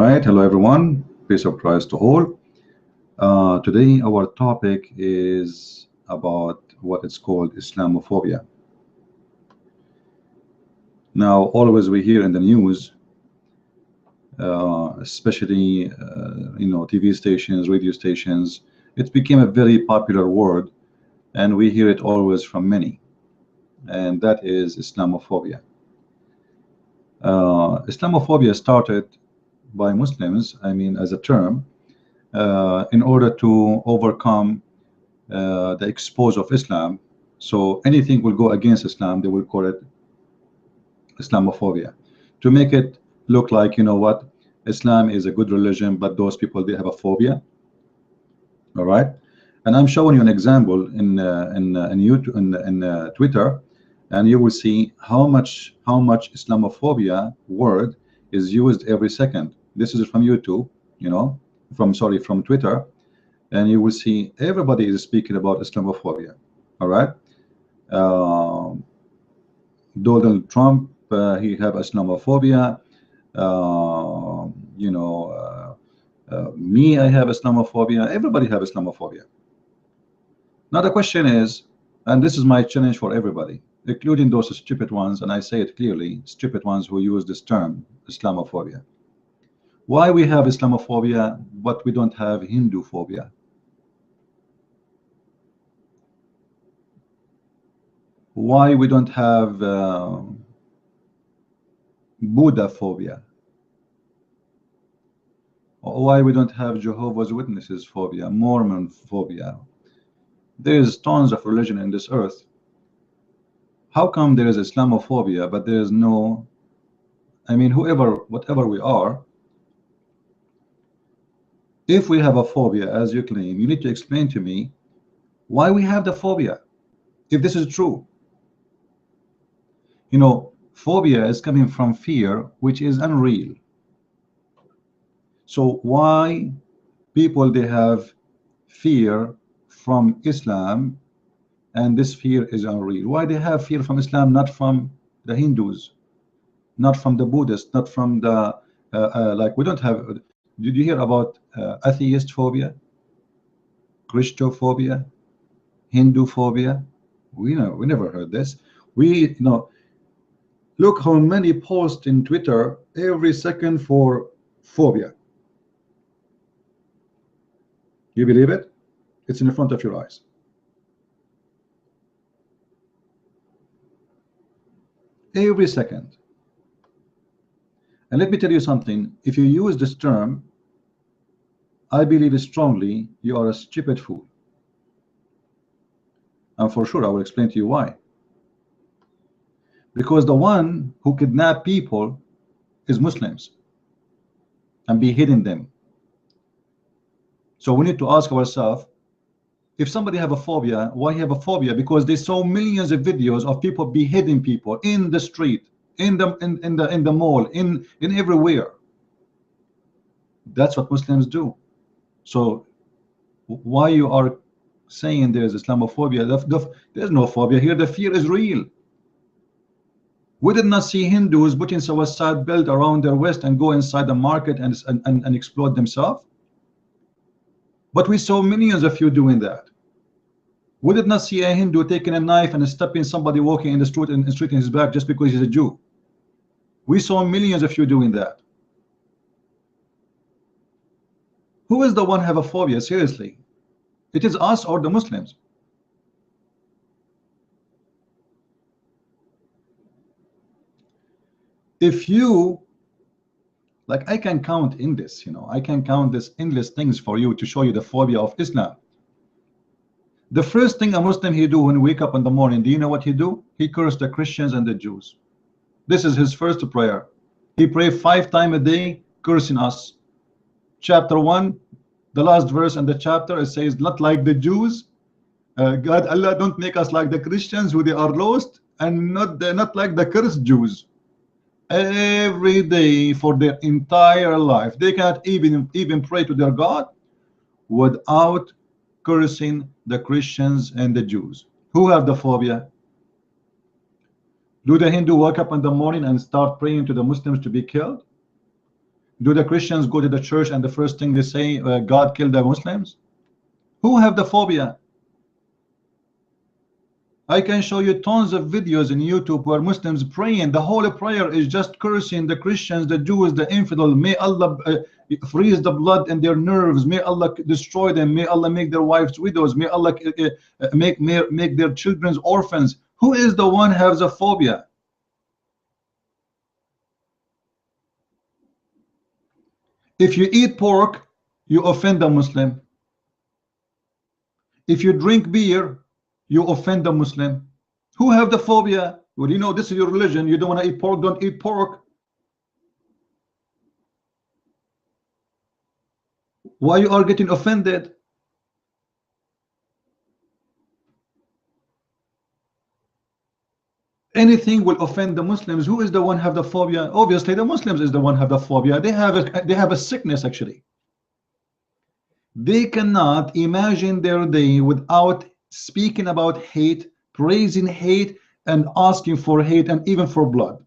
right, hello everyone. Peace of Christ to all. Today our topic is about what it's called Islamophobia. Now, always we hear in the news, especially TV stations, radio stations. It became a very popular word, and we hear it always from many, and that is Islamophobia. Islamophobia started by Muslims, I mean, as a term, in order to overcome the expose of Islam. So anything will go against Islam, they will call it Islamophobia, to make it look like, you know what, Islam is a good religion, but those people, they have a phobia. All right, and I'm showing you an example in YouTube, in Twitter, and you will see how much Islamophobia word is used every second. This is from YouTube, from Twitter, and you will see everybody is speaking about Islamophobia. All right, Donald Trump, he have Islamophobia. Me, I have Islamophobia. Everybody have Islamophobia. Now the question is, and this is my challenge for everybody, including those stupid ones, and I say it clearly, stupid ones who use this term, Islamophobia. Why we have Islamophobia, but we don't have Hindu phobia? Why we don't have Buddha phobia? Or why we don't have Jehovah's Witnesses phobia, Mormon phobia? There is tons of religion in this earth. How come there is Islamophobia, but there is no, I mean, whatever we are, if we have a phobia, as you claim, you need to explain to me why we have the phobia, if this is true. Phobia is coming from fear, which is unreal. So why people, they have fear from Islam, and this fear is unreal? Why they have fear from Islam, not from the Hindus, not from the Buddhists, not from the like we don't have. Did you hear about atheist phobia, Christophobia, Hindu phobia? We never heard this. Look how many posts in Twitter every second for phobia. You believe it? It's in front of your eyes. Every second. And let me tell you something. If you use this term, I believe strongly you are a stupid fool. And for sure I will explain to you why. Because the one who kidnap people is Muslims and beheading them. So we need to ask ourselves, if somebody have a phobia, why have a phobia? Because they saw millions of videos of people beheading people in the street, in the mall, in everywhere. That's what Muslims do. So why you are saying there is Islamophobia? There's no phobia here. The fear is real. We did not see Hindus putting suicide belt around their waist and go inside the market and explode themselves. But we saw millions of you doing that. We did not see a Hindu taking a knife and stepping somebody walking in the street and in his back just because he's a Jew. We saw millions of you doing that. Who is the one have a phobia? Seriously, it is us or the Muslims. If you like, I can count in this, I can count this endless things for you to show you the phobia of Islam. The first thing a Muslim he do when he wake up in the morning, do you know what he do? He curse the Christians and the Jews. This is his first prayer. He pray 5 times a day cursing us. Chapter 1, the last verse in the chapter, it says, not like the Jews, God, Allah, don't make us like the Christians who they are lost, and not like the cursed Jews. Every day for their entire life, they cannot even pray to their God without cursing the Christians and the Jews. Who have the phobia? Do the Hindu wake up in the morning and start praying to the Muslims to be killed? Do the Christians go to the church and the first thing they say, God killed the Muslims? Who have the phobia? I can show you tons of videos in YouTube where Muslims praying. The whole prayer is just cursing the Christians, the Jews, the infidel. May Allah freeze the blood in their nerves. May Allah destroy them. May Allah make their wives widows. May Allah make their children orphans. Who is the one who has a phobia? If you eat pork, you offend a Muslim. If you drink beer, you offend a Muslim. Who have the phobia? Well, you know, this is your religion. You don't want to eat pork, don't eat pork. Why you are getting offended? Anything will offend the Muslims. Who is the one have the phobia? Obviously the Muslims is the one have the phobia. They have a sickness actually. They cannot imagine their day without speaking about hate, praising hate, and asking for hate, and even for blood.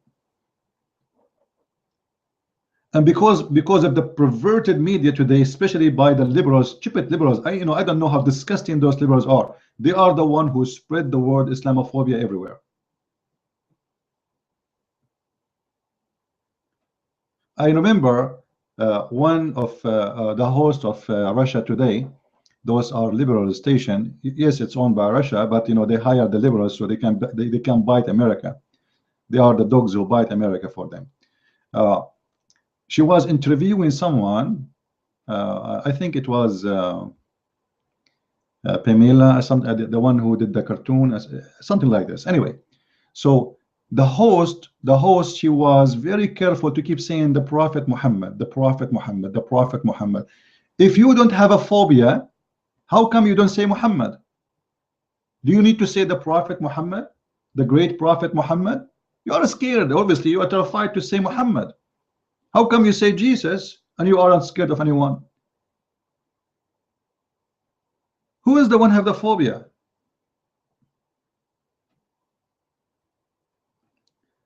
And because of the perverted media today, especially by the liberals, stupid liberals, I don't know how disgusting those liberals are. They are the one who spread the word Islamophobia everywhere. I remember one of the host of Russia Today. Those are liberal station. Yes, it's owned by Russia, but they hire the liberals so they can bite America. They are the dogs who bite America for them. She was interviewing someone. I think it was Pamela, the one who did the cartoon, something like this. Anyway, so the host, she was very careful to keep saying the Prophet Muhammad, the Prophet Muhammad, the Prophet Muhammad. If you don't have a phobia, how come you don't say Muhammad? Do you need to say the Prophet Muhammad, the great Prophet Muhammad? You are scared. Obviously, you are terrified to say Muhammad. How come you say Jesus and you aren't scared of anyone? Who is the one have the phobia?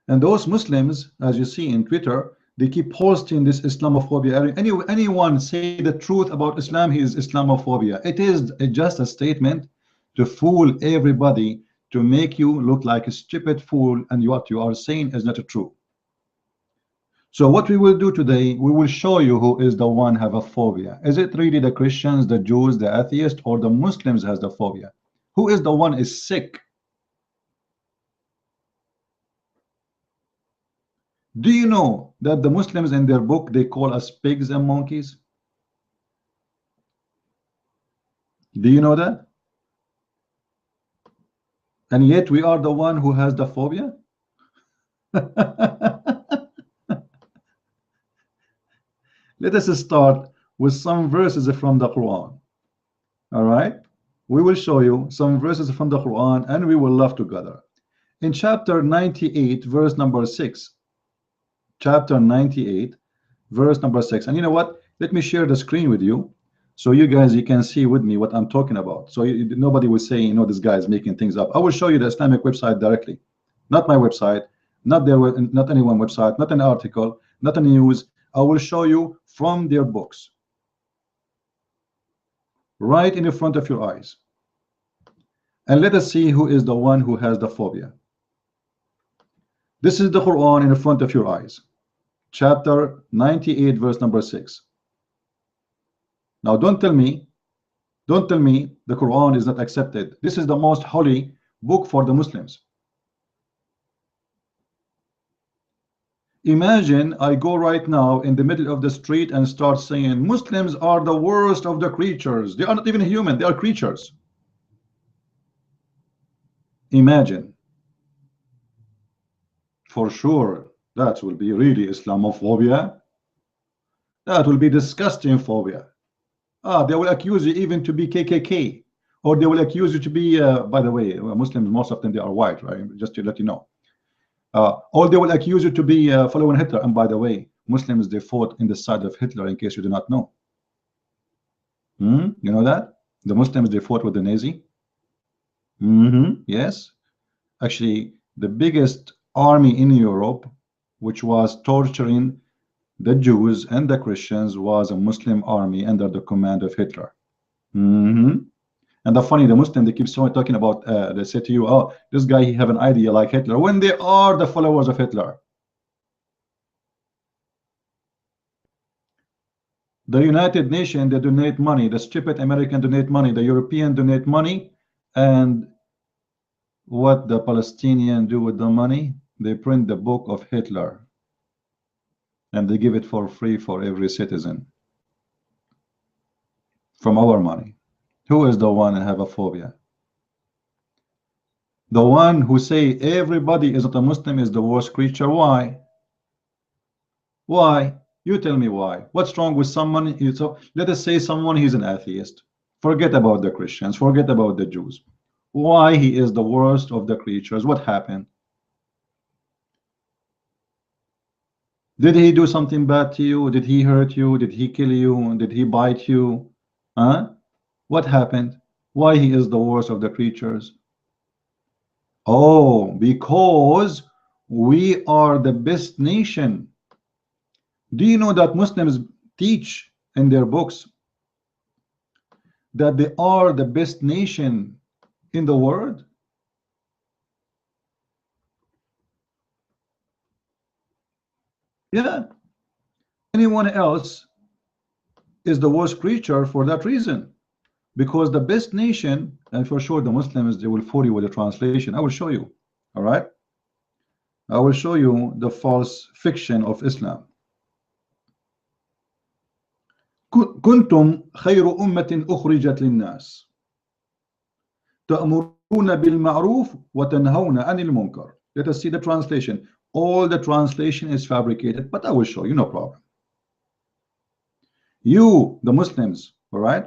And those Muslims, as you see in Twitter, they keep posting this Islamophobia. Anyone say the truth about Islam, he is Islamophobia. It is just a statement to fool everybody, to make you look like a stupid fool, and what you are saying is not true. So what we will do today, we will show you who is the one have a phobia. Is it really the Christians, the Jews, the atheists, or the Muslims has the phobia? Who is the one is sick? Do you know that the Muslims in their book, they call us pigs and monkeys? Do you know that? And yet we are the one who has the phobia? Let us start with some verses from the Quran. All right, we will show you some verses from the Quran and we will laugh together. In chapter 98 verse number 6, chapter 98 verse number 6, and you know what, let me share the screen with you so you guys, you can see with me what I'm talking about, so nobody will say, this guy is making things up. I will show you the Islamic website directly, not my website, not anyone website, not an article, not a news. I will show you from their books, right in the front of your eyes, and let us see who is the one who has the phobia. This is the Quran in the front of your eyes, chapter 98 verse number 6. Now don't tell me the Quran is not accepted. This is the most holy book for the Muslims. Imagine I go right now in the middle of the street and start saying Muslims are the worst of the creatures. They are not even human, they are creatures. Imagine. For sure, that will be really Islamophobia. That will be disgusting phobia. They will accuse you even to be KKK, or they will accuse you to be, by the way, Muslims, most of them, they are white, right? Just to let you know. Or they will accuse you to be following Hitler. And by the way, Muslims, they fought in the side of Hitler, in case you do not know. You know that? The Muslims, they fought with the Nazi. Yes. Actually, the biggest army in Europe, which was torturing the Jews and the Christians was a Muslim army under the command of Hitler. And the funny, the Muslim, they keep so talking about, they say to you, oh, this guy, he have an idea like Hitler, when they are the followers of Hitler. The United Nations, they donate money, the stupid American donate money, the European donate money, and what the Palestinian do with the money? They print the book of Hitler and they give it for free for every citizen from our money. Who is the one who have a phobia? The one who say everybody is not a Muslim is the worst creature. Why? Why? You tell me why. What's wrong with someone? So let us say someone he's an atheist. Forget about the Christians. Forget about the Jews. Why he is the worst of the creatures? What happened? Did he do something bad to you? Did he hurt you? Did he kill you? Did he bite you? Huh? What happened? Why he is the worst of the creatures? Oh, because we are the best nation. Do you know that Muslims teach in their books that they are the best nation in the world? Yeah. Anyone else is the worst creature for that reason. Because the best nation, and for sure the Muslims, they will fool you with the translation. I will show you. All right. I will show you the false fiction of Islam. كنتم خير أمة أخرجت للناس تأمرون بالمعروف وتنهون عن المنكر. Let us see the translation. All the translation is fabricated, but I will show you, no problem. You, the Muslims, all right?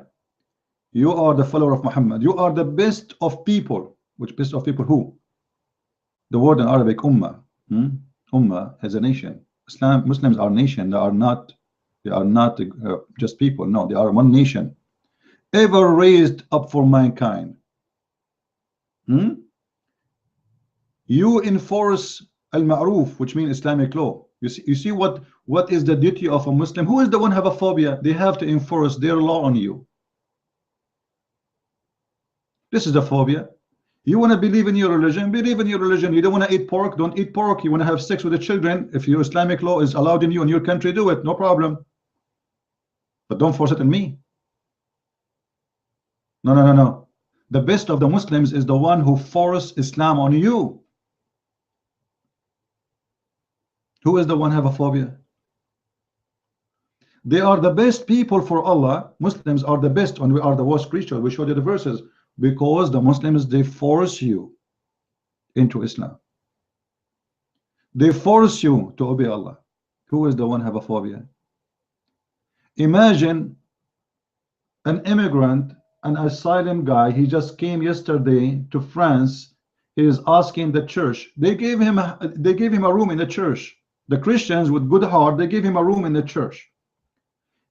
You are the follower of Muhammad. You are the best of people. Which best of people? Who? The word in Arabic, ummah. Ummah as a nation. Islam, Muslims are nation. They are not just people. No, they are one nation. Ever raised up for mankind. You enforce al-ma'ruf, which means Islamic law. You see what is the duty of a Muslim? Who is the one have a phobia? They have to enforce their law on you. This is the phobia. You want to believe in your religion, believe in your religion. You don't want to eat pork, don't eat pork. You want to have sex with the children, if your Islamic law is allowed in you in your country, do it, no problem. But don't force it on me. No, no, no, no. The best of the Muslims is the one who force Islam on you. Who is the one have a phobia? They are the best people for Allah. Muslims are the best and we are the worst creature. We showed you the verses. Because the Muslims, they force you into Islam. They force you to obey Allah. Who is the one have a phobia? Imagine an immigrant, an asylum guy. He just came yesterday to France. He is asking the church. They gave him a room in the church. The Christians with good heart, they gave him a room in the church.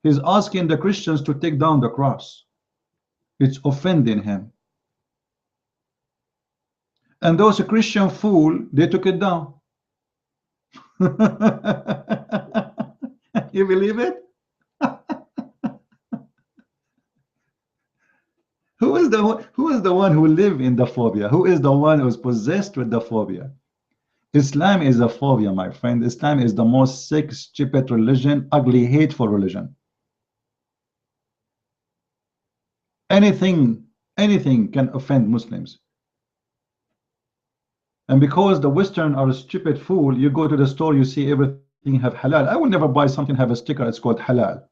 He's asking the Christians to take down the cross. It's offending him. And those Christian fool, they took it down. You believe it? Who is the one who live in the phobia? Who is the one who's possessed with the phobia? Islam is a phobia, my friend. Islam is the most sick, stupid religion, ugly, hateful religion. Anything can offend Muslims. And because the Western are a stupid fool, you go to the store, you see everything have halal. I will never buy something have a sticker, it's called halal.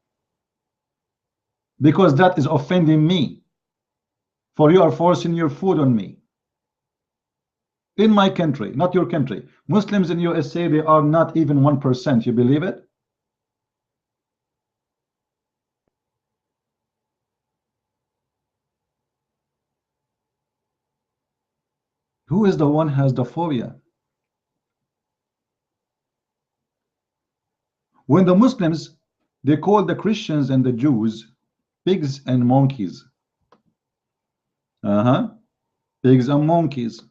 Because that is offending me. For you are forcing your food on me. In my country, not your country. Muslims in USA, they are not even 1%. You believe it? Who is the one has the phobia? When the Muslims, they call the Christians and the Jews pigs and monkeys. Pigs and monkeys.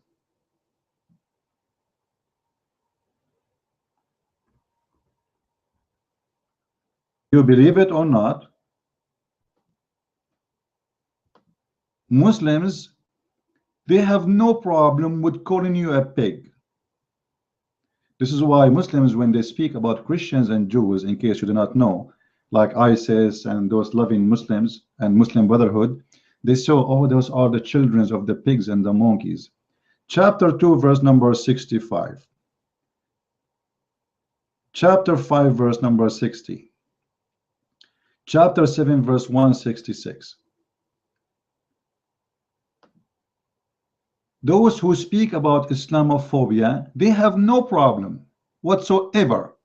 You believe it or not, Muslims, they have no problem with calling you a pig. This is why Muslims, when they speak about Christians and Jews, in case you do not know, like ISIS and those loving Muslims and Muslim Brotherhood, they say, oh, those are the children of the pigs and the monkeys. Chapter 2, verse number 65. Chapter 5, verse number 60. Chapter 7, verse 166. Those who speak about Islamophobia, they have no problem whatsoever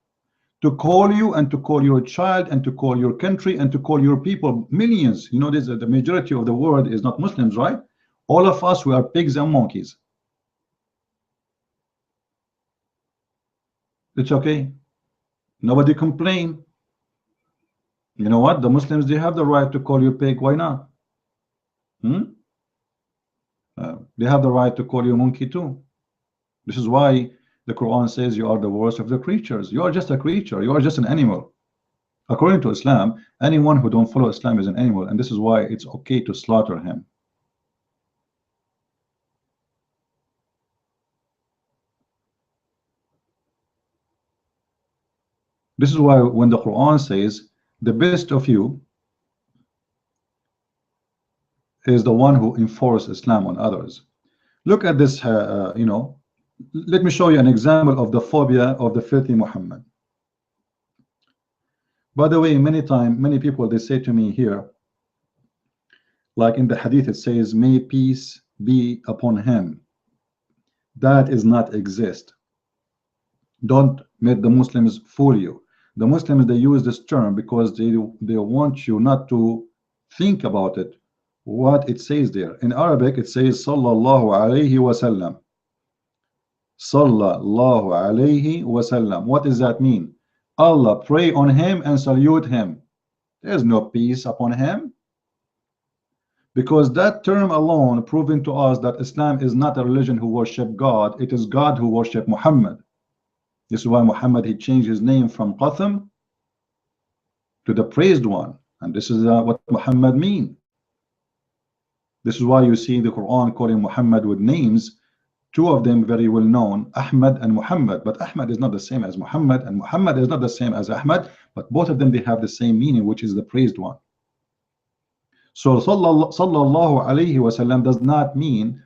to call you and to call your child and to call your country and to call your people millions. You know, this, the majority of the world is not Muslims, right? All of us, we are pigs and monkeys. It's okay. Nobody complain. You know what? The Muslims, they have the right to call you pig. Why not? They have the right to call you monkey too. This is why the Quran says you are the worst of the creatures. You are just a creature. You are just an animal. According to Islam, anyone who don't follow Islam is an animal, and this is why it's okay to slaughter him. This is why when the Quran says the best of you is the one who enforces Islam on others. Look at this, you know, let me show you an example of the phobia of the filthy Muhammad. By the way, many people, they say to me here, like in the hadith, it says, may peace be upon him. That is not exist. Don't let the Muslims fool you. The Muslims, they use this term because they want you not to think about it, what it says there. In Arabic, it says sallallahu alayhi wasallam. Sallallahu alayhi wasallam. What does that mean? Allah pray on him and salute him. There's no peace upon him, because that term alone proving to us that Islam is not a religion who worship God, it is God who worship Muhammad. This is why Muhammad, he changed his name from Qatham to the praised one, and this is what Muhammad mean. This is why you see the Quran calling Muhammad with names, two of them very well known, Ahmad and Muhammad, but Ahmad is not the same as Muhammad, and Muhammad is not the same as Ahmad, but both of them, they have the same meaning, which is the praised one. So sallallahu alayhi wasallam does not mean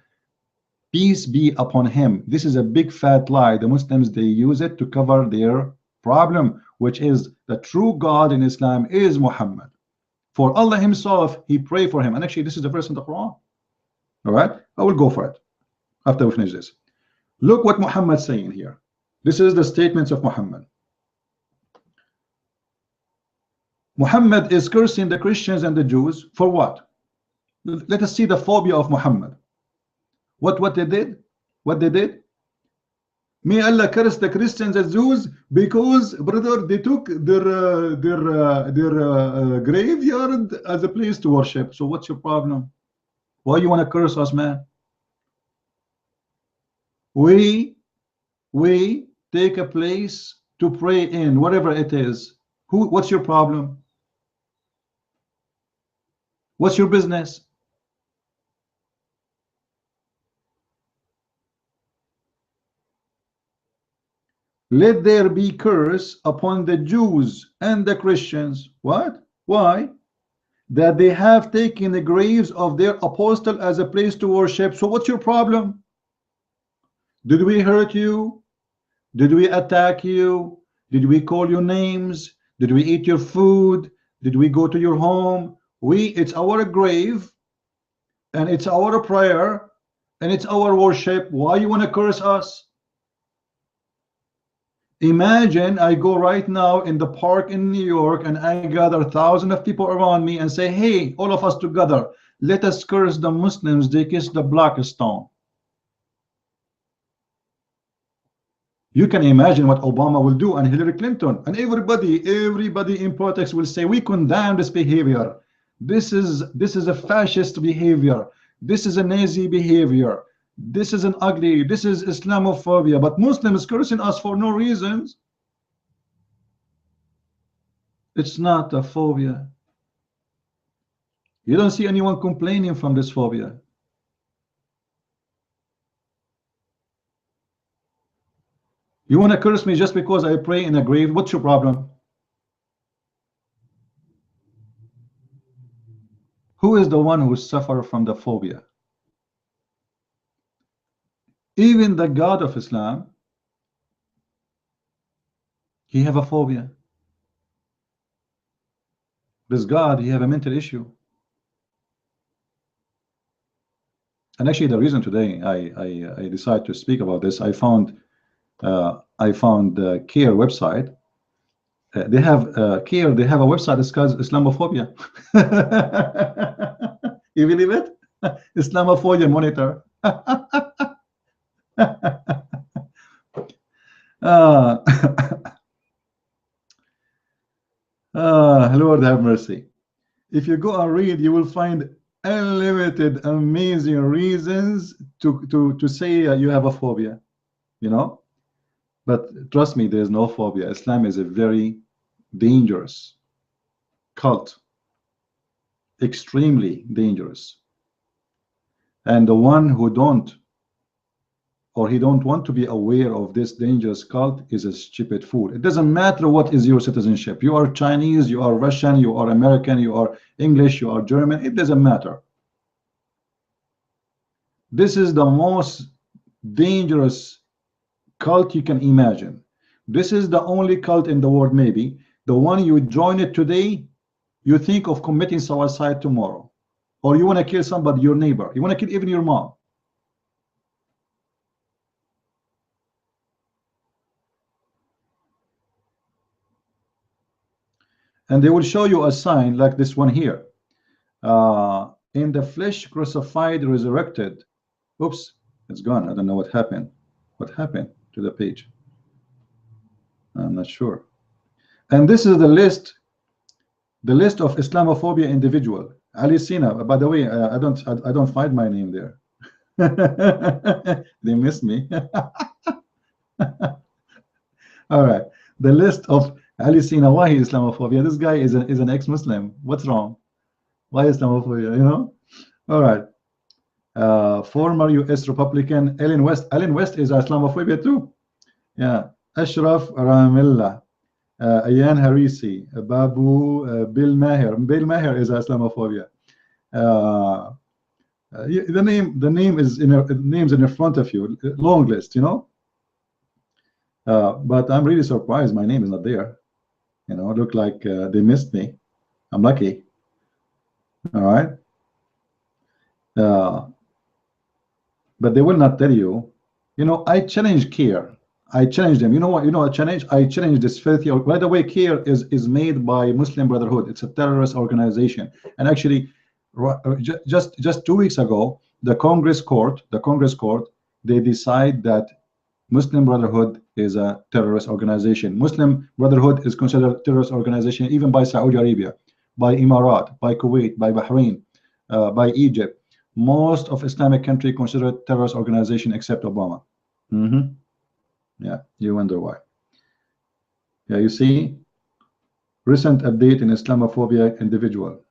peace be upon him. This is a big fat lie. The Muslims, they use it to cover their problem, which is the true God in Islam is Muhammad. For Allah himself, he pray for him. And actually, this is the verse in the Quran. All right, I will go for it after we finish this. Look what Muhammad saying here. This is the statements of Muhammad. Muhammad is cursing the Christians and the Jews for what? Let us see the phobia of Muhammad. What they did? What they did? May Allah curse the Christians and Jews because, brother, they took their graveyard as a place to worship. So what's your problem? Why you want to curse us, man? We take a place to pray in, whatever it is. What's your problem? What's your business? Let there be curse upon the Jews and the Christians. What? Why? That they have taken the graves of their apostle as a place to worship. So what's your problem? Did we hurt you? Did we attack you? Did we call you names? Did we eat your food? Did we go to your home? It's our grave, and it's our prayer, and it's our worship. Why you want to curse us? Imagine I go right now in the park in New York and I gather thousands of people around me and say, hey, all of us together, let us curse the Muslims, they kiss the black stone. You can imagine what Obama will do, and Hillary Clinton, and everybody in politics will say, we condemn this behavior. This is a fascist behavior. This is a Nazi behavior. This is an ugly, this is Islamophobia. But Muslims cursing us for no reasons. It's not a phobia. You don't see anyone complaining from this phobia. You want to curse me just because I pray in a grave? What's your problem? Who is the one who suffers from the phobia? Even the God of Islam, he have a phobia. This God, he have a mental issue. And actually, the reason today I decided to speak about this, I found the CARE website. They have CARE. They have a website that's called Islamophobia. You believe it? Islamophobia Monitor. Lord have mercy. If you go and read, you will find unlimited, amazing reasons to say you have a phobia, you know. But trust me, there is no phobia. Islam is a very dangerous cult, extremely dangerous. And the one who don't want to be aware of this dangerous cult is a stupid fool. It doesn't matter what is your citizenship. You are Chinese, you are Russian, you are American, you are English, you are German. It doesn't matter. This is the most dangerous cult you can imagine. This is the only cult in the world, maybe. The one you join it today, you think of committing suicide tomorrow. Or you want to kill somebody, your neighbor. You want to kill even your mom. And they will show you a sign like this one here. In the flesh, crucified, resurrected. Oops, it's gone. I don't know what happened. What happened to the page? I'm not sure. And this is the list of Islamophobia individual. Ali Sina. By the way, I don't find my name there. They missed me. All right. The list of Ali Sina. Why Islamophobia? This guy is an ex-Muslim. What's wrong? Why Islamophobia? You know? All right. Former U.S. Republican Ellen West. Ellen West is Islamophobia too. Yeah. Ashraf Ramillah. Ayan Harisi. Babu Bill Maher. Bill Maher is Islamophobia. The name is names in front of you. Long list, you know. But I'm really surprised my name is not there. You know, look like they missed me. I'm lucky. All right. But they will not tell you. You know, I challenge CARE. I challenge them. You know what? You know, I challenge this filthy. By the way, CARE is made by Muslim Brotherhood. It's a terrorist organization. And actually, just 2 weeks ago, the Congress court, they decide that Muslim Brotherhood is a terrorist organization. Muslim Brotherhood is considered a terrorist organization even by Saudi Arabia, by Emirat, by Kuwait, by Bahrain, by Egypt. Most of Islamic countries consider it terrorist organization except Obama. Yeah, you wonder why. Yeah, you see, recent update in Islamophobia individual.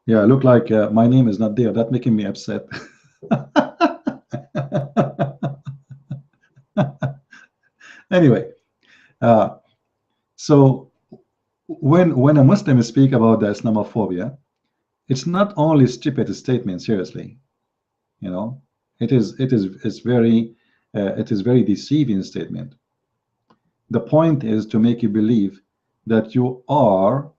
Yeah, look like my name is not there. That's making me upset. Anyway, so when a Muslim speak about the Islamophobia, it's not only stupid statement. Seriously, you know, it's very deceiving statement. The point is to make you believe that you are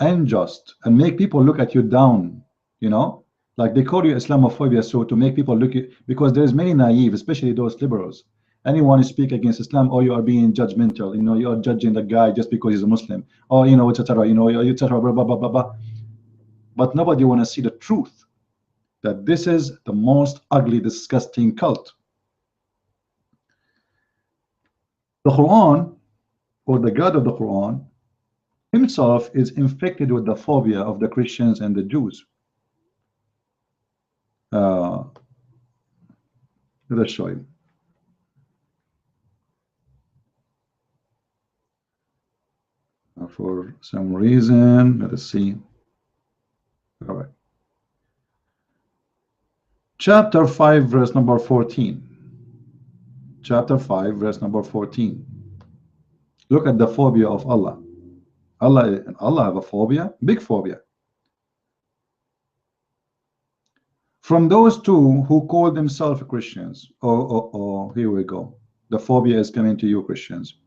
unjust and make people look at you down, you know, like they call you Islamophobia, so to make people look at, because there's many naive, especially those liberals. Anyone who speak against Islam, or you are being judgmental, you know, you are judging the guy just because he's a Muslim, or you know, etc. You know, etc. Blah blah blah blah blah. But nobody want to see the truth that this is the most ugly, disgusting cult. The Quran, or the God of the Quran himself, is infected with the phobia of the Christians and the Jews. Let us show you. For some reason, let us see. All right. Chapter 5, verse number 14. Chapter 5, verse number 14. Look at the phobia of Allah. Allah have a phobia, big phobia. From those two who call themselves Christians. Oh, here we go. The phobia is coming to you, Christians.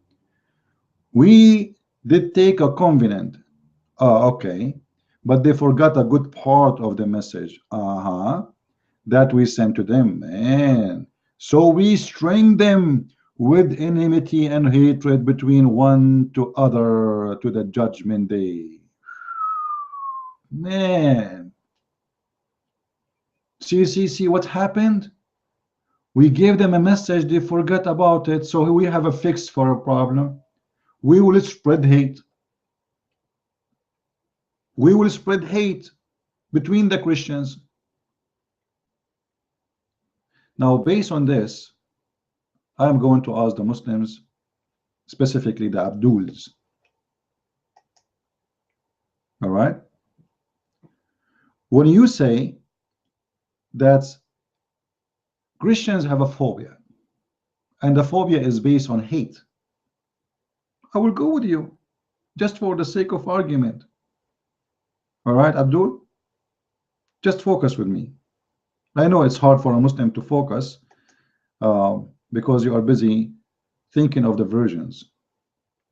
We did take a covenant. Okay. But they forgot a good part of the message. That we sent to them. Man. So we string them with enmity and hatred between one to other to the judgment day. Man. See what happened? We gave them a message, they forgot about it, so we have a fix for a problem. We will spread hate. We will spread hate between the Christians. Now, based on this, I'm going to ask the Muslims, specifically the Abduls. All right? When you say that Christians have a phobia, and the phobia is based on hate, I will go with you, just for the sake of argument. All right, Abdul? Just focus with me. I know it's hard for a Muslim to focus because you are busy thinking of the versions.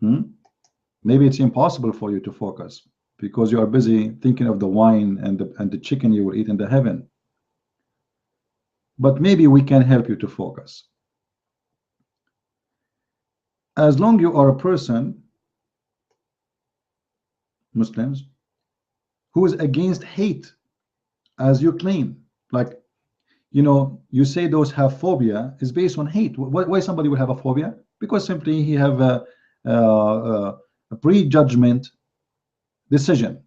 Maybe it's impossible for you to focus because you are busy thinking of the wine and the chicken you will eat in the heaven. But maybe we can help you to focus. As long you are a person, Muslims, who is against hate, as you claim, like, you know, you say those have phobia is based on hate. Why somebody would have a phobia? Because simply he have a prejudgment decision,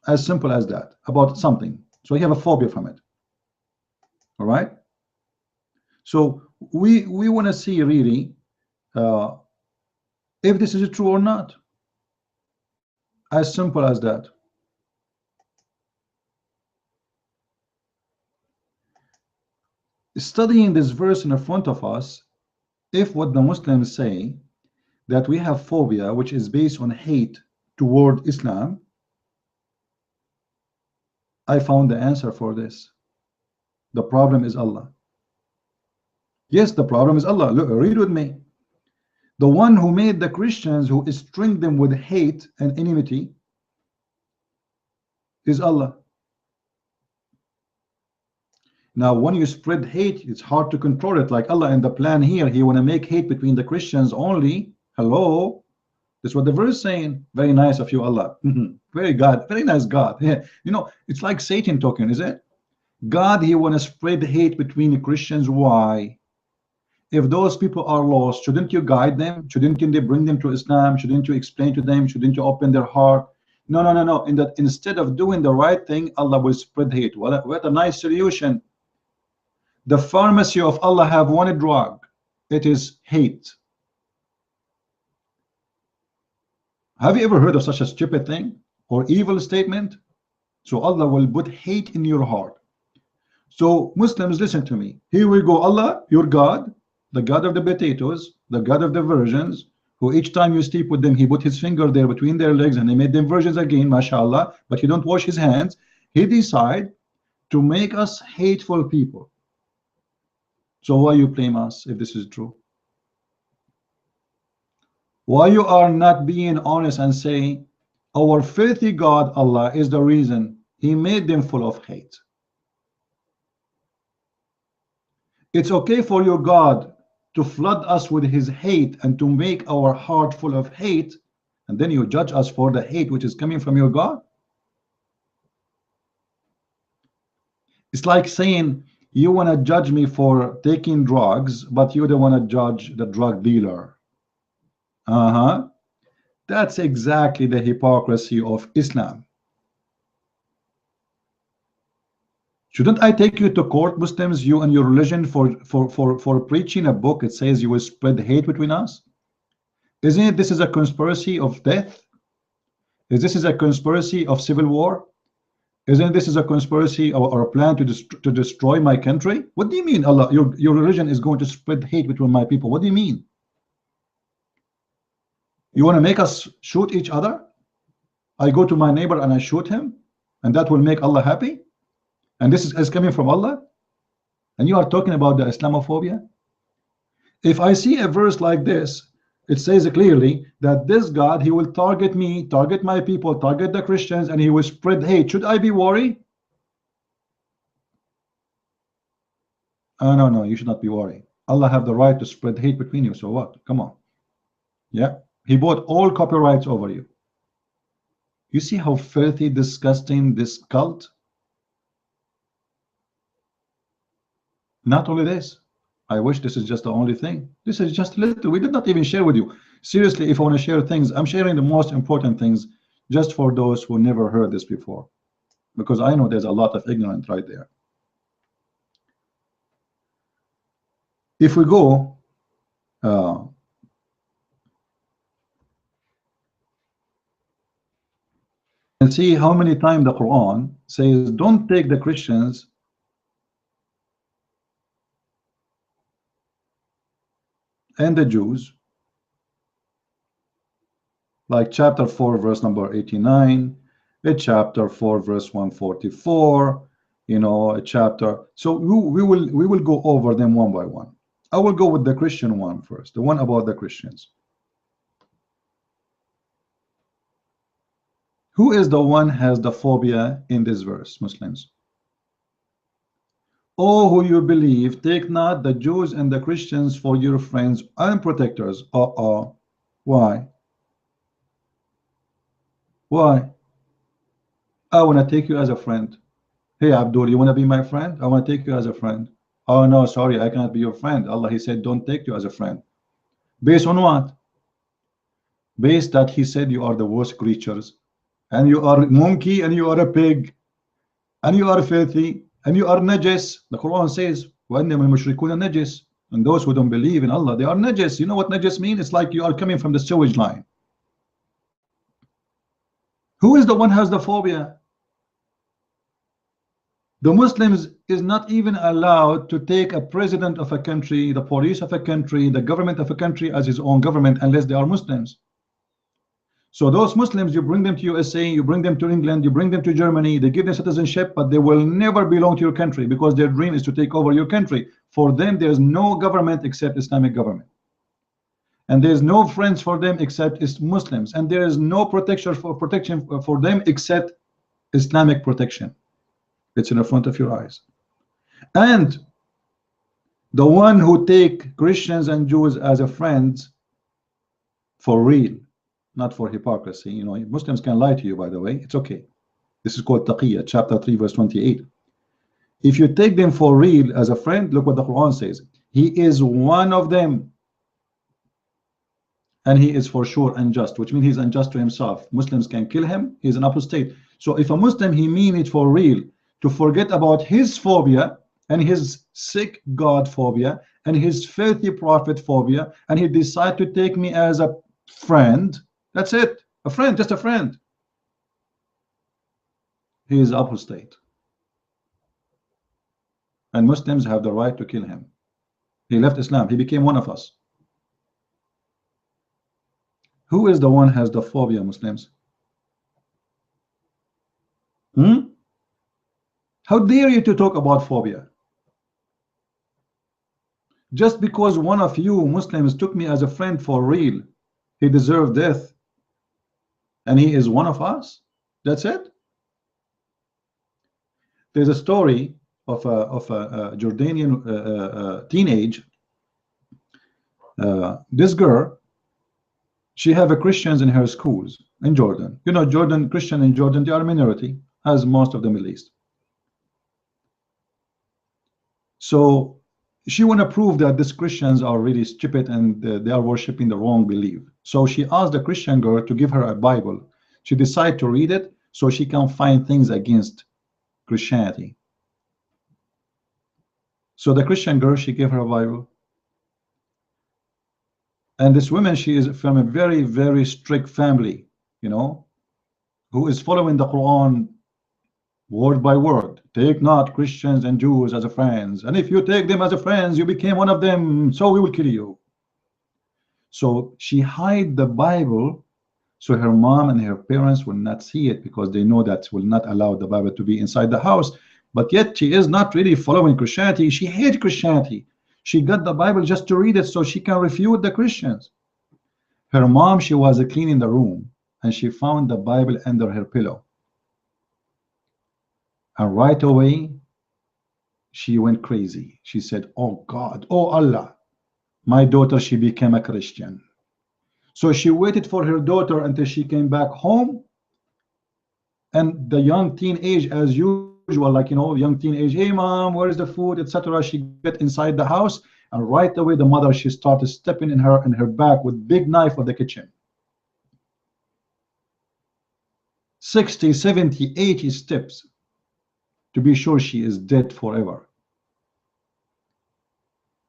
as simple as that, about something. So you have a phobia from it. All right. So we want to see really if this is true or not. As simple as that. Studying this verse in front of us, if what the Muslims say that we have phobia which is based on hate toward Islam, I found the answer for this. The problem is Allah. Yes, the problem is Allah. Look, read with me. The one who made the Christians, who string them with hate and enmity, is Allah. Now, when you spread hate, it's hard to control it. Like Allah in the plan here, He want to make hate between the Christians only. Hello, that's what the verse is saying. Very nice of you, Allah. Very nice God. Yeah. You know, it's like Satan talking, is it? God, He want to spread hate between the Christians. Why? If those people are lost, shouldn't you guide them? Shouldn't you bring them to Islam? Shouldn't you explain to them? Shouldn't you open their heart? No. Instead of doing the right thing, Allah will spread hate. What a nice solution. The pharmacy of Allah have one drug. It is hate. Have you ever heard of such a stupid thing or evil statement? So Allah will put hate in your heart. So Muslims, listen to me. Here we go. Allah, your God, the God of the potatoes, the God of the virgins, who each time you sleep with them, He put His finger there between their legs and He made them virgins again, mashallah, but He don't wash His hands. He decide to make us hateful people. So why you blame us if this is true? Why you are not being honest and saying our filthy God Allah is the reason He made them full of hate? It's okay for your God to flood us with His hate and to make our heart full of hate, and then you judge us for the hate which is coming from your God? It's like saying you want to judge me for taking drugs, but you don't want to judge the drug dealer. That's exactly the hypocrisy of Islam. Shouldn't I take you to court, Muslims, you and your religion, for preaching a book that says you will spread hate between us? Isn't it this is a conspiracy of death? Is this a conspiracy of civil war? Isn't this a conspiracy or a plan to destroy my country? What do you mean, Allah? Your religion is going to spread hate between my people. What do you mean? You want to make us shoot each other? I go to my neighbor and I shoot him, and that will make Allah happy? And this is coming from Allah? And you are talking about the Islamophobia? If I see a verse like this, it says clearly that this God, he will target me, target my people, target the Christians, and he will spread hate. Should I be worried? No, you should not be worried. Allah have the right to spread hate between you. So what? Come on. Yeah, he bought all copyrights over you. You see how filthy, disgusting this cult? Not only this, I wish this is just the only thing. This is just little. We did not even share with you. Seriously, if I want to share things, I'm sharing the most important things just for those who never heard this before, because I know there's a lot of ignorance right there. If we go and see how many times the Quran says, don't take the Christians and the Jews, like chapter 4 verse number 89, chapter 4 verse 144, you know, a chapter. So we will go over them one by one. I will go with the Christian one first, the one about the Christians. Who is the one has the phobia in this verse? Muslims. Oh, who you believe, take not the Jews and the Christians for your friends and protectors. Why? Why? I want to take you as a friend. Hey, Abdul, you want to be my friend? I want to take you as a friend. Oh, no, sorry, I cannot be your friend. Allah, he said, don't take you as a friend. Based on what? Based that he said you are the worst creatures, and you are a monkey, and you are a pig, and you are filthy, and you are najis. The Quran says, وَإِنَّمَا الْمُشْرِكُونَ najis. And those who don't believe in Allah, they are najis. You know what najis means? It's like you are coming from the sewage line. Who is the one who has the phobia? The Muslims is not even allowed to take a president of a country, the police of a country, the government of a country as his own government unless they are Muslims. So those Muslims, you bring them to USA, you bring them to England, you bring them to Germany, they give them citizenship, but they will never belong to your country because their dream is to take over your country. For them, there's no government except Islamic government. And there's no friends for them except Muslims. And there is no protection for them except Islamic protection. It's in the front of your eyes. And the one who take Christians and Jews as a friends for real, not for hypocrisy. You know, Muslims can lie to you, by the way. It's okay. This is called Taqiyya, chapter 3 verse 28. If you take them for real as a friend, look what the Quran says. He is one of them, and he is for sure unjust, which means he's unjust to himself. Muslims can kill him. He's an apostate. So if a Muslim, he mean it for real, to forget about his phobia and his sick God phobia and his filthy prophet phobia, and he decide to take me as a friend, that's it. A friend, just a friend. He is apostate. And Muslims have the right to kill him. He left Islam. He became one of us. Who is the one who has the phobia, Muslims? How dare you to talk about phobia? Just because one of you Muslims took me as a friend for real, he deserved death, and he is one of us. That's it. There's a story of a Jordanian teenage. This girl, she have a Christians in her schools in Jordan. You know, Jordan, Christian in Jordan, they are a minority, as most of the Middle East. So she want to prove that these Christians are really stupid and they are worshiping the wrong belief. So she asked the Christian girl to give her a Bible. She decided to read it so she can find things against Christianity. So the Christian girl, she gave her a Bible. And this woman, she is from a very, very strict family, you know. who is following the Quran word by word. Take not Christians and Jews as a friends, and if you take them as a friends, you became one of them, so we will kill you. So she hid the Bible so her mom and her parents will not see it, because they know that will not allow the Bible to be inside the house. But yet she is not really following Christianity. She hates Christianity. She got the Bible just to read it so she can refute the Christians. Her mom, she was cleaning the room and she found the Bible under her pillow. And right away, she went crazy. She said, oh God, oh Allah, my daughter, she became a Christian. So she waited for her daughter until she came back home. And the young teenage, as usual, like, you know, young teenage, hey mom, where is the food, etc. She get inside the house, and right away the mother, she started stepping in her back with big knife of the kitchen. 60, 70, 80 steps to be sure she is dead forever.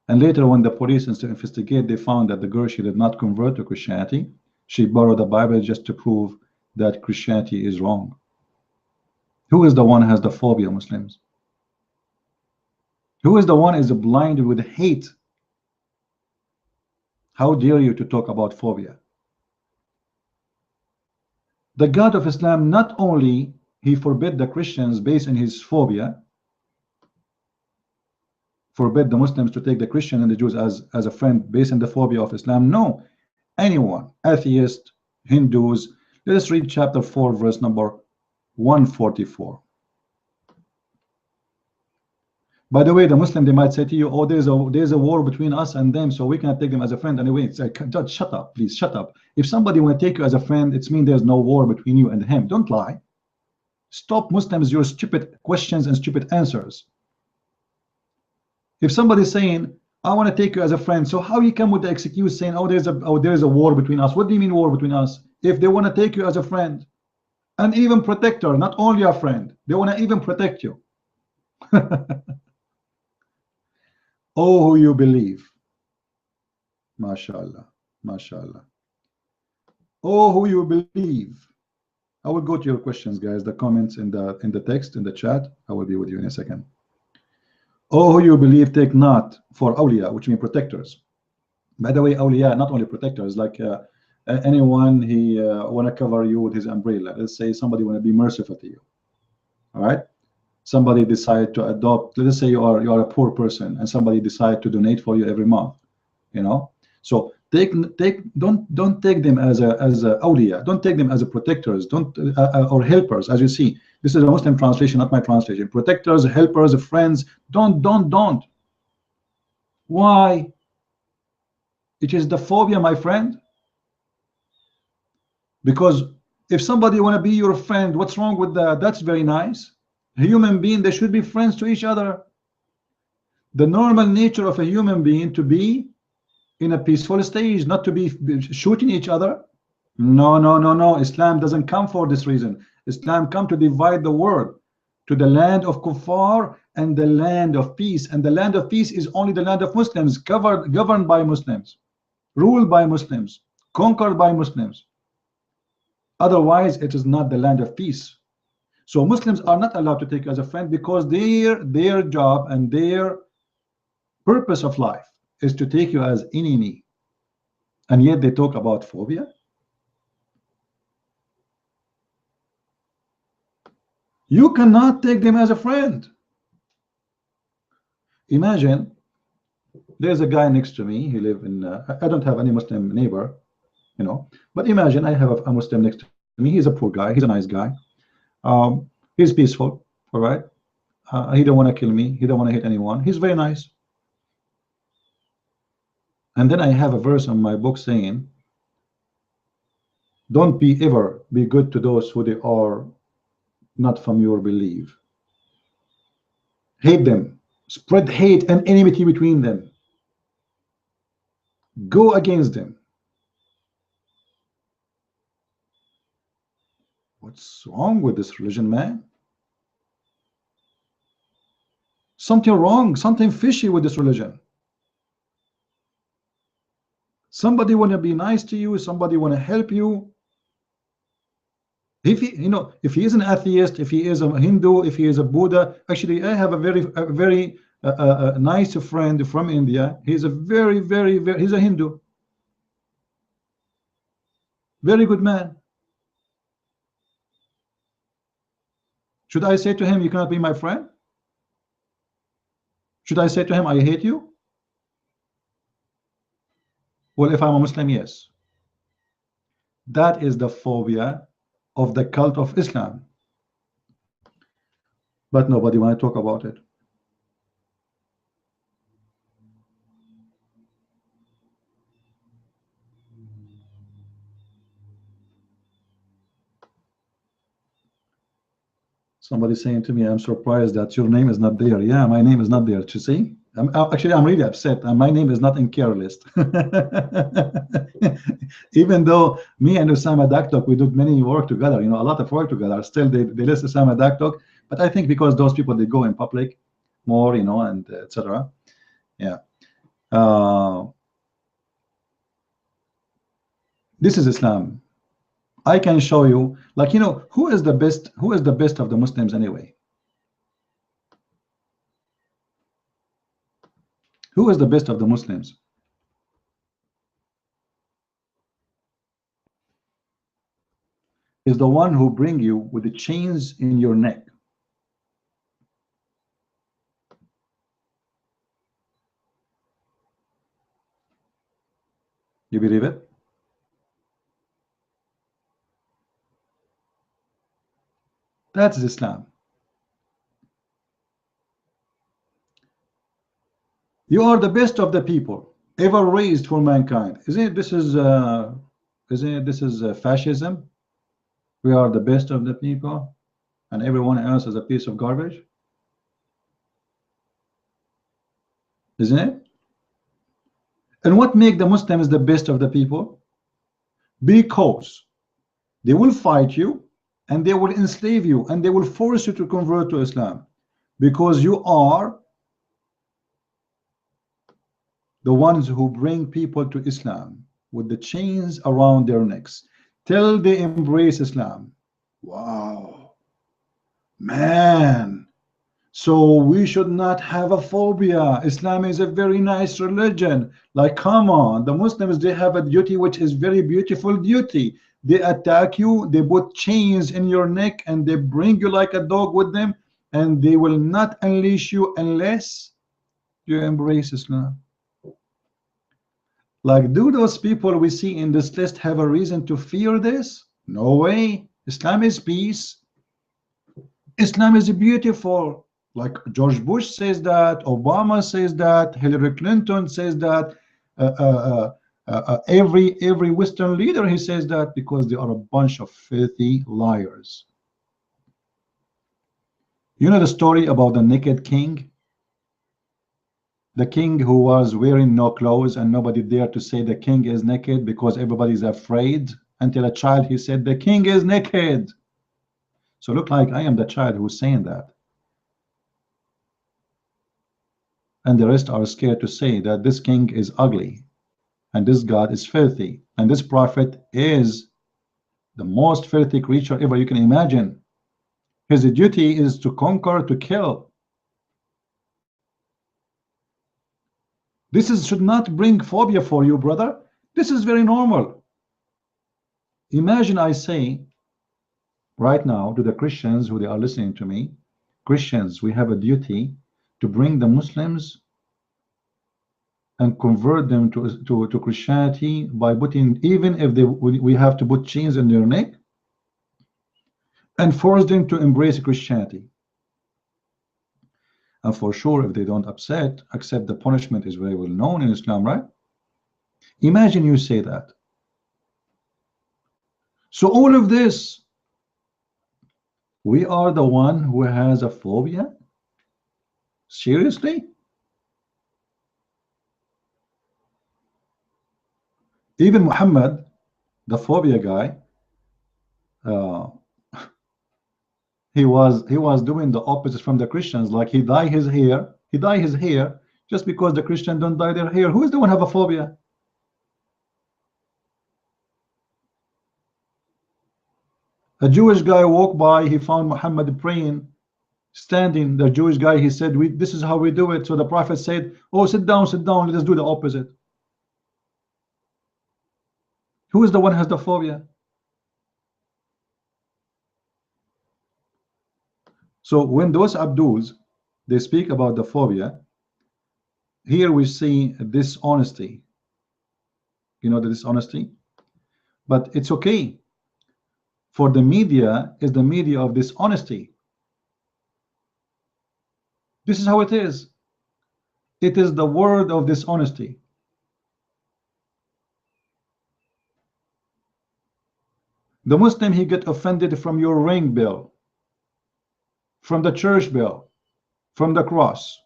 And later when the police investigate, they found that the girl, she did not convert to Christianity. She borrowed the Bible just to prove that Christianity is wrong. Who is the one who has the phobia, Muslims? Who is the one is blinded with hate? How dare you to talk about phobia? The God of Islam, not only he forbid the Christians based on his phobia, forbid the Muslims to take the Christian and the Jews as a friend based on the phobia of Islam. No, anyone, atheist, Hindus. Let us read chapter 4, verse number 144. By the way, the Muslim, they might say to you, oh, there's a war between us and them, so we cannot take them as a friend. Anyway, it's like, shut up, please, shut up. If somebody want to take you as a friend, it means there's no war between you and him. Don't lie. Stop, Muslims, your stupid questions and stupid answers. If somebody's saying, I want to take you as a friend, so how you come with the excuse saying, oh, there's a war between us? What do you mean war between us? If they want to take you as a friend and even protector, not only a friend, they want to even protect you. Oh, who you believe. MashaAllah, MashaAllah. Oh, who you believe. I will go to your questions, guys. The comments in the text, in the chat. I will be with you in a second. Oh, who you believe, take not for awliya, which means protectors. By the way, awliya, not only protectors, like anyone he want to cover you with his umbrella. Let's say somebody want to be merciful to you. All right. Somebody decide to adopt, let's say you are a poor person and somebody decide to donate for you every month, you know. So don't take them as a awliya, don't take them as a protectors, don't or helpers. As you see, this is a Muslim translation, not my translation. Protectors, helpers, friends. Don't. Why? It is the phobia, my friend. Because if somebody want to be your friend, what's wrong with that? That's very nice. A human being, they should be friends to each other. The normal nature of a human being to be in a peaceful stage, not to be shooting each other. No. Islam doesn't come for this reason. Islam come to divide the world to the land of kuffar and the land of peace. And the land of peace is only the land of Muslims, governed by Muslims, ruled by Muslims, conquered by Muslims. Otherwise, it is not the land of peace. So Muslims are not allowed to take you as a friend, because their job and their purpose of life is to take you as enemy. And yet they talk about phobia. You cannot take them as a friend. Imagine there's a guy next to me. He live in I don't have any Muslim neighbor, you know, but imagine I have a Muslim next to me. He's a poor guy, he's a nice guy. He's peaceful, all right. He don't want to kill me, he don't want to hit anyone, he's very nice. And then I have a verse on my book saying, don't ever be good to those who they are not from your belief. Hate them, spread hate and enmity between them, go against them. What's wrong with this religion, man? Something wrong, something fishy with this religion. Somebody want to be nice to you, somebody want to help you, If he, if he is an atheist, if he is a Hindu, if he is a Buddha, actually, I have a very nice friend from India. He's a very, he's a Hindu, very good man. Should I say to him, you cannot be my friend? Should I say to him, I hate you? Well, if I'm a Muslim, yes. That is the phobia of the cult of Islam. But nobody want to talk about it. Somebody saying to me, I'm surprised that your name is not there. Yeah, my name is not there. You see? Actually, I'm really upset. My name is not in care list. Even though me and Osama Daktok, we did many work together, a lot of work together. Still, they list Osama Daktok. But I think because those people, they go in public more, and etc. Yeah. This is Islam. I can show you, like, who is the best of the Muslims anyway? Who is the best of the Muslims? Is the one who bring you with the chains in your neck. You believe it? That's Islam. You are the best of the people ever raised for mankind. Isn't it this is fascism? We are the best of the people and everyone else is a piece of garbage. Isn't it? And what make the Muslims the best of the people? Because they will fight you and they will enslave you and they will force you to convert to Islam, because you are the ones who bring people to Islam with the chains around their necks till they embrace Islam. Wow, man. So we should not have a phobia. Islam is a very nice religion. Like, come on, the Muslims, they have a duty which is very beautiful duty. They attack you, they put chains in your neck and they bring you like a dog with them, and they will not unleash you unless you embrace Islam. Like, do those people we see in this list have a reason to fear this? No way. Islam is peace. Islam is beautiful. Like George Bush says that, Obama says that, Hillary Clinton says that, every Western leader, he says that, because they are a bunch of filthy liars. You know the story about the naked king? The king who was wearing no clothes and nobody dared to say the king is naked because everybody's afraid, until a child, he said the king is naked. So look like I am the child who's saying that. And the rest are scared to say that this king is ugly and this God is filthy and this prophet is the most filthy creature ever you can imagine. His duty is to conquer, to kill. This should not bring phobia for you, brother. This is very normal. Imagine I say right now to the Christians who they are listening to me, Christians, we have a duty to bring the Muslims and convert them to Christianity by putting, even if we have to put chains in their neck and force them to embrace Christianity. And for sure, if they don't accept the punishment is very well known in Islam, right? Imagine you say that. So all of this, we are the one who has a phobia? Seriously? Even Muhammad, the phobia guy, he was doing the opposite from the Christians. Like, he dye his hair just because the Christian don't dye their hair. Who is the one have a phobia? A Jewish guy walked by, he found Muhammad praying, standing. The Jewish guy, he said, this is how we do it. So the Prophet said, oh, sit down, let us do the opposite. Who is the one who has the phobia? So when those Abduls, they speak about the phobia, here we see dishonesty. You know the dishonesty? But it's okay. For the media is the media of dishonesty. This is how it is. It is the word of dishonesty. The Muslim, he get offended from your ring bell, from the church bell, from the cross,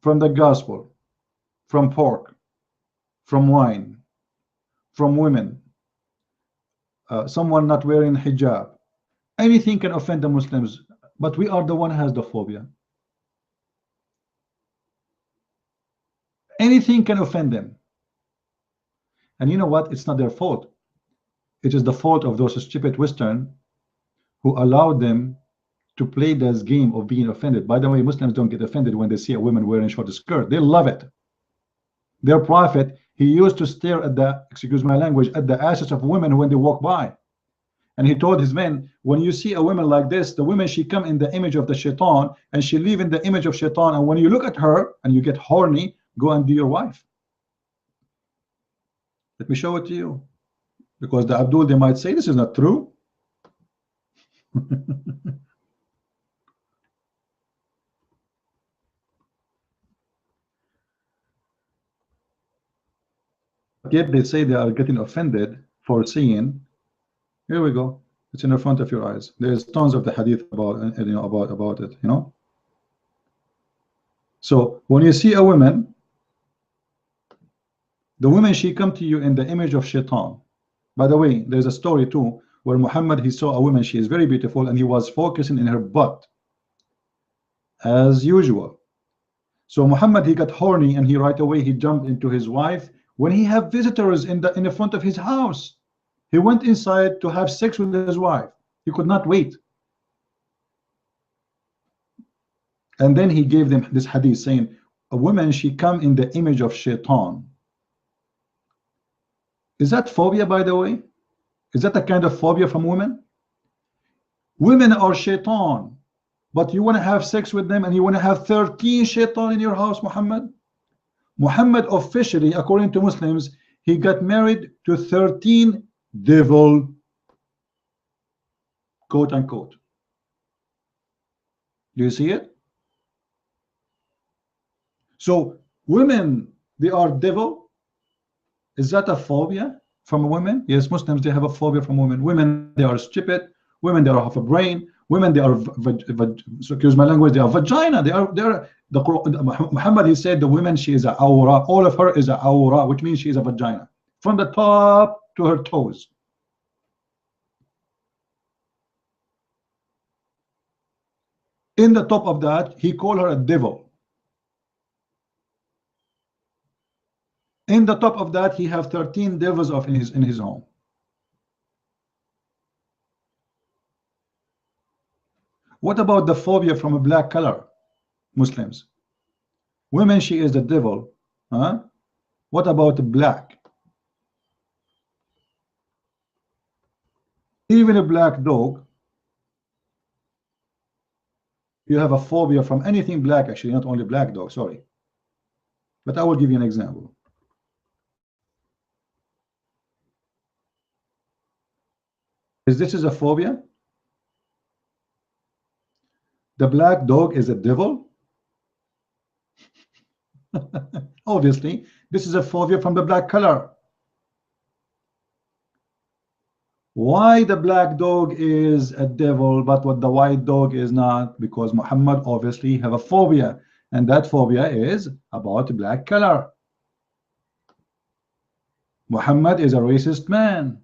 from the gospel, from pork, from wine, from women, someone not wearing hijab. Anything can offend the Muslims, but we are the one who has the phobia. Anything can offend them. And you know what? It's not their fault. It is the fault of those stupid Western who allowed them to play this game of being offended. By the way, Muslims don't get offended when they see a woman wearing a short skirt. They love it. Their prophet, he used to stare at the, excuse my language, at the asses of women when they walk by. And he told his men, when you see a woman like this, the woman, she come in the image of the shaitan, and she live in the image of shaitan. And when you look at her and you get horny, go and be your wife. Let me show it to you. Because the Abdul, they might say this is not true. Yet they say they are getting offended for seeing. Here we go. It's in the front of your eyes. There's tons of the hadith about, you know, about it, you know. So when you see a woman, the woman, she come to you in the image of shaitan. By the way, there's a story too where Muhammad, he saw a woman, she is very beautiful, and he was focusing in her butt as usual. So Muhammad, he got horny, and he right away he jumped into his wife. When he had visitors in the front of his house, he went inside to have sex with his wife. He could not wait. And then he gave them this hadith saying, a woman, she come in the image of shaitan. Is that phobia, by the way? Is that a kind of phobia from women? Women are shaitan, but you want to have sex with them and you want to have 13 shaitan in your house, Muhammad? Muhammad officially, according to Muslims, he got married to 13 devil, quote unquote. Do you see it? So women, they are devil. Is that a phobia from women? Yes, Muslims, they have a phobia from women. Women, they are stupid. Women, they are half a brain. Women, they are, so excuse my language, they are vagina. They are the Quran, Muhammad, he said the woman, she is a awra. All of her is a awra, which means she is a vagina, from the top to her toes. In the top of that, he called her a devil. In the top of that, he have 13 devils in his home. What about the phobia from a black color? Muslims, women, she is the devil, huh? What about the black? Even a black dog, you have a phobia from anything black, actually, not only black dog, sorry, but I will give you an example. This is a phobia. The black dog is a devil. Obviously, this is a phobia from the black color. Why the black dog is a devil, but what the white dog is not? Because Muhammad obviously have a phobia, and that phobia is about black color. Muhammad is a racist man.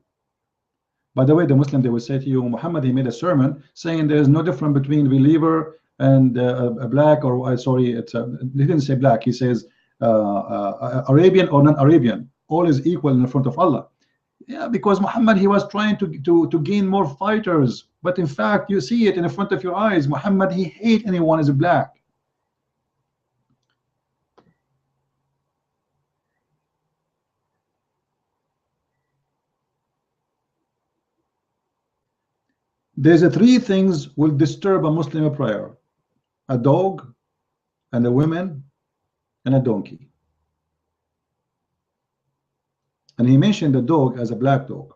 By the way, the Muslim, they will say to you, Muhammad, he made a sermon saying there is no difference between believer and a black, or sorry, it's he didn't say black. He says Arabian or non-Arabian. All is equal in front of Allah. Yeah, because Muhammad, he was trying to gain more fighters, but in fact you see it in front of your eyes. Muhammad, he hate anyone is black. There's three things will disturb a Muslim prayer: a dog, and a woman, and a donkey. And he mentioned the dog as a black dog.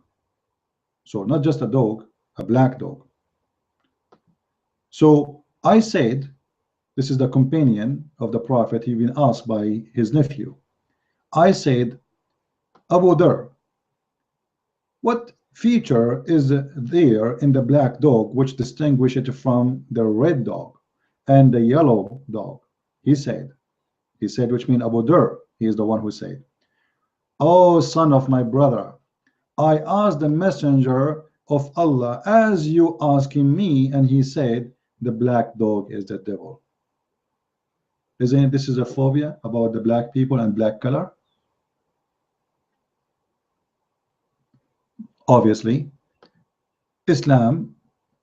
So not just a dog, a black dog. So I said, this is the companion of the Prophet, he been asked by his nephew. I said, Abu Dhar, what feature is there in the black dog which distinguish it from the red dog and the yellow dog? He said, which means Abu Dhar, he is the one who said, "Oh son of my brother, I asked the messenger of Allah as you asking me, and he said the black dog is the devil." Isn't it, this is a phobia about the black people and black color? Obviously, Islam,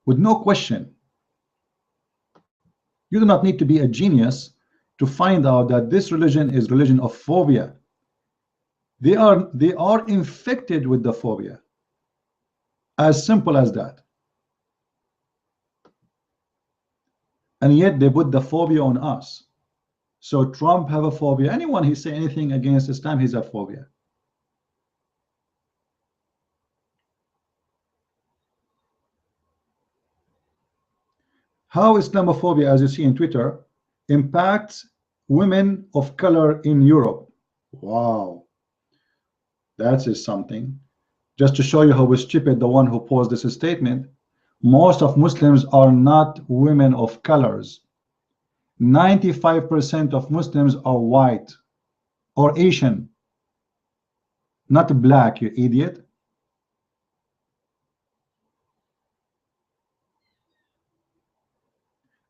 with no question, you do not need to be a genius to find out that this religion is religion of phobia. They are infected with the phobia. As simple as that. And yet they put the phobia on us. So Trump have a phobia. Anyone he say anything against Islam, he's a phobia. How Islamophobia, as you see in Twitter, impacts women of color in Europe. Wow, that is something. Just to show you how stupid the one who posed this statement, most of Muslims are not women of colors. 95% of Muslims are white or Asian, not black, you idiot.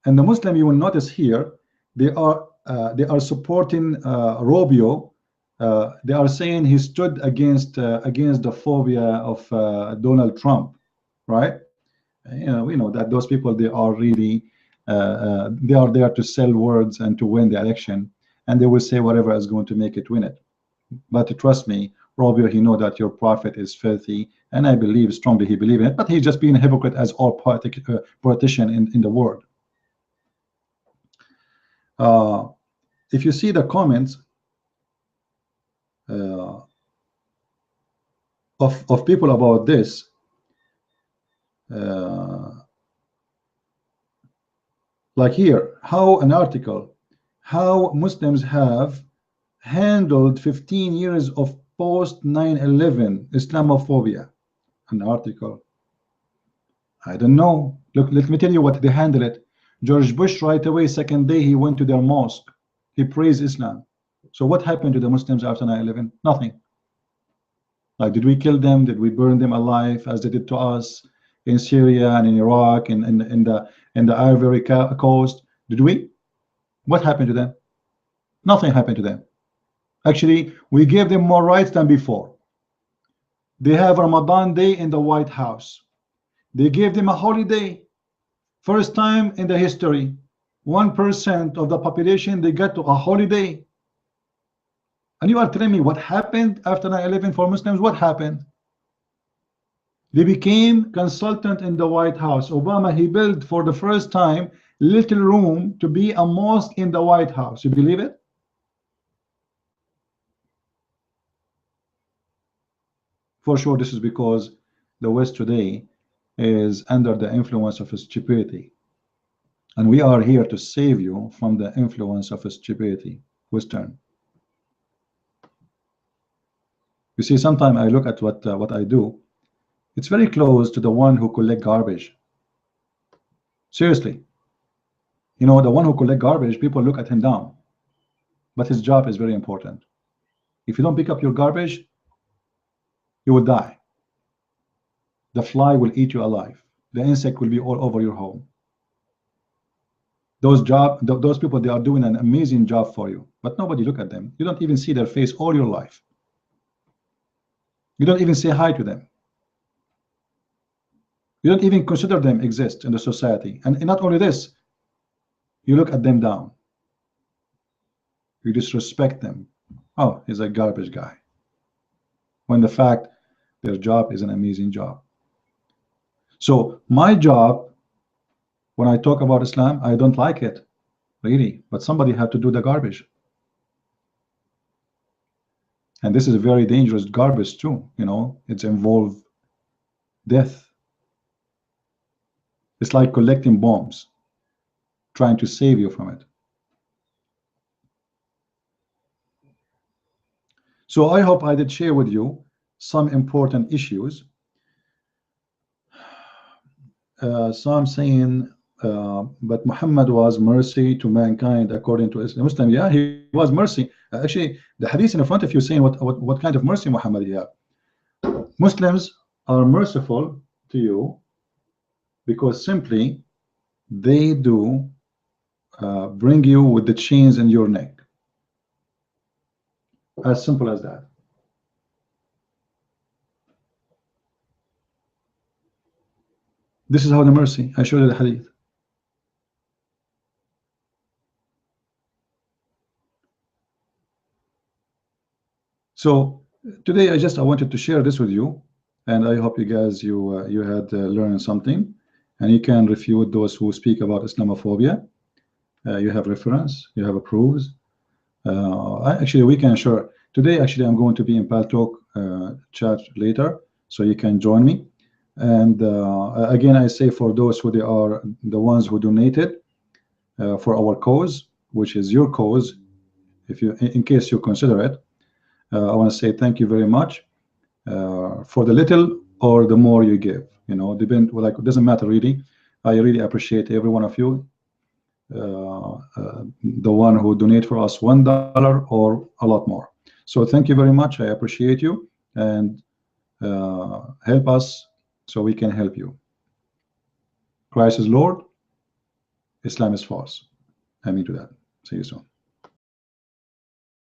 And the Muslim, you will notice here, they are supporting Rubio. They are saying he stood against the phobia of Donald Trump, right? You know, we know that those people, they are really they are there to sell words and to win the election, and they will say whatever is going to make it win it. But trust me, Rubio, he know that your prophet is filthy, and I believe strongly he believe in it. But he's just being a hypocrite as all politician in the world. If you see the comments of people about this, like here, how an article, how Muslims have handled 15 years of post 9/11 Islamophobia. An article, I don't know. Look, let me tell you what they handle it. George Bush, right away, second day he went to their mosque, he praised Islam. So what happened to the Muslims after 9/11? Nothing. Like, did we kill them? Did we burn them alive as they did to us in Syria and in Iraq and in the Ivory Coast? Did we? What happened to them? Nothing happened to them. Actually, we gave them more rights than before. They have Ramadan Day in the White House. They gave them a holiday. First time in the history, 1% of the population, they got to a holiday. And you are telling me what happened after 9/11 for Muslims? What happened? They became consultant in the White House. Obama, he built for the first time little room to be a mosque in the White House. You believe it? For sure, this is because the West today is under the influence of stupidity. And we are here to save you from the influence of stupidity, Western. You see, sometimes I look at what I do. It's very close to the one who collect garbage. Seriously. You know, the one who collect garbage, people look at him down. But his job is very important. If you don't pick up your garbage, you will die. The fly will eat you alive. The insect will be all over your home. Those people, they are doing an amazing job for you, but nobody look at them. You don't even see their face all your life. You don't even say hi to them. You don't even consider them exist in the society. And not only this, you look at them down. You disrespect them. Oh, he's a garbage guy. When the fact their job is an amazing job. So my job, when I talk about Islam, I don't like it, really. But somebody had to do the garbage. And this is a very dangerous garbage too. You know, it's involved death. It's like collecting bombs, trying to save you from it. So I hope I did share with you some important issues. Some saying, but Muhammad was mercy to mankind according to Islam. Muslim, yeah, he was mercy. Actually, the hadith in front of you saying what kind of mercy Muhammad had. Muslims are merciful to you because simply they do bring you with the chains in your neck. As simple as that. This is how the mercy. I showed you the hadith. So today I wanted to share this with you, and I hope you guys you had learned something, and you can refute those who speak about Islamophobia. You have reference, you have proofs. Actually, we can share today. Actually, I'm going to be in Paltalk chat later, so you can join me. And again, I say for those who they are the ones who donated for our cause, which is your cause, if you in case you consider it. I want to say thank you very much for the little or the more you give. You know, depend, like, it doesn't matter really. I really appreciate every one of you. The one who donate for us $1 or a lot more. So thank you very much. I appreciate you, and help us so we can help you. Christ is Lord, Islam is false. I mean to that. See you soon.